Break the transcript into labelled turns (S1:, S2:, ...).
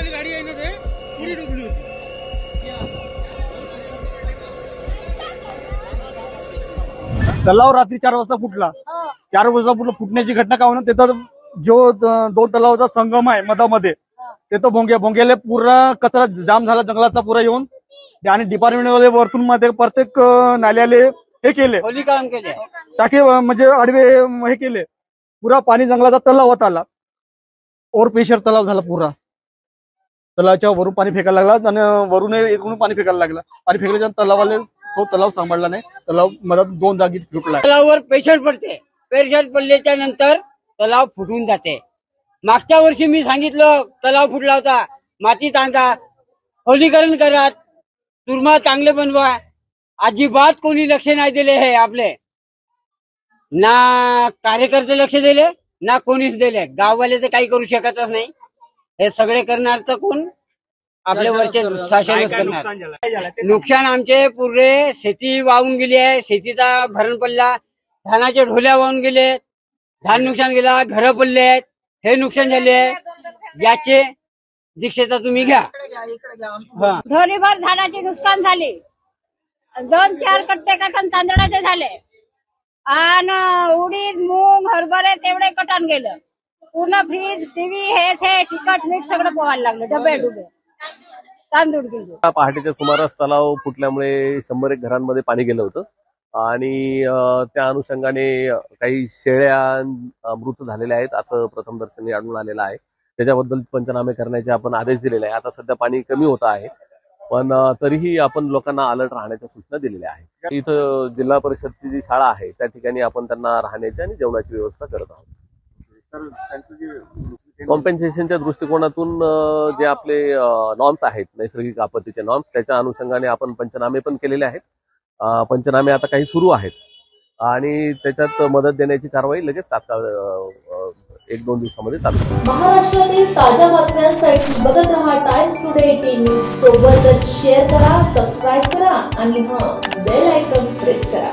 S1: गाडी आहे ना ते पुरी डुबली होती। तलाव रात्री 4 वाजता फुटला। 4 वाजता फुटण्याची घटना का होणार, तिथं जो 2 तलावाचा संगम आहे मधामध्ये, तिथं भोंग्याला पूर्ण कचरा जाम झाला जंगलाचा पुरा येऊन, आणि डिपार्टमेंट वाले वरतून मध्ये प्रत्येक नाल्याले हे केले, टाके म्हणजे आडवे हे केले, पुरा पाणी जंगलाचा तलावात आला, ओव्हर प्रेशर तलाव झाला पुरा। तलावाच्या वरून पाणी फेकायला लागला आणि वरून इकडून पाणी फेकायला लागला। पाणी फेकल्याच्या तलावाले तो तलाव सांभाळला नाही, तलाव मधात 2 जागी फुटला।
S2: तलावावर प्रेशर पडते, प्रेशर पडल्याच्या नंतर तलाव फुटून जाते। मागच्या वर्षी मी सांगितलं तलाव फुटला होता, माती तांगा, खोलीकरण करा, तुरमा चांगले बनवा, अजिबात कोणी लक्ष नाही दिले हे आपले, ना कार्यकर्ते लक्ष दिले ना कोणीच दिले। गाववाले तर काही करू शकतच नाही, हे सगळे करणार तर कोण, आपल्या वरचे शासनच करणार। नुकसान आमचे पूर्ण शेती वाहून गेली आहे, शेतीचा भरण पडला, धानाचे ढोल्या वाहून गेले, धान नुकसान गेला, घर पडले आहेत, हे नुकसान झाले आहे। याचे दीक्षेचा तुम्ही घ्या।
S3: ढोलीभर धानाचे नुकसान झाले, 2-4 कट्टे काकण तांदळाचे झाले, आणि उडीद मूग हरभरे तेवढे कटान गेलं, पूर्ण फ्रीज टीव्ही हे तिखट मीठ सगळं पोहायला लागलं, डबे डुबे तांदूळ गेले।
S4: पहाटेच्या सुमारास तलाव फुटल्यामुळे 100-1 घरांमध्ये पाणी गेलं होतं, आणि त्या अनुषंगाने काही शेळ्या मृत झालेल्या आहेत असं प्रथमदर्शनी आढळून आलेलं आहे। त्याच्याबद्दल पंचनामे करण्याचे आपण आदेश दिलेले आहे। आता सध्या पाणी कमी होत आहे, पण तरीही आपण लोकांना अलर्ट राहण्याच्या सूचना दिलेल्या आहेत। इथं जिल्हा परिषदची जी शाळा आहे त्या ठिकाणी आपण त्यांना राहण्याची आणि जेवणाची व्यवस्था करत आहोत। कॉम्पेन्सेशनच्या दृष्टिकोनातून जे आपले नॉर्म्स आहेत, नैसर्गिक आपत्तीचे नॉर्म्स, त्याच्या अनुषंगाने आपण पंचनामे पण केलेले आहेत। पंचनामे आता काही सुरू आहेत, आणि त्याच्यात मदत देण्याची कारवाई लगेच तात्काळ 1-2 दिवसामध्ये चालू आहे।
S5: महाराष्ट्रातील ताज्या बातम्यांसाठी बघत रहा टाइम्स टुडे 18 न्यूज। सोबतच शेअर करा, सबस्क्राईब करा आणि बेल आयकॉन प्रेस करा।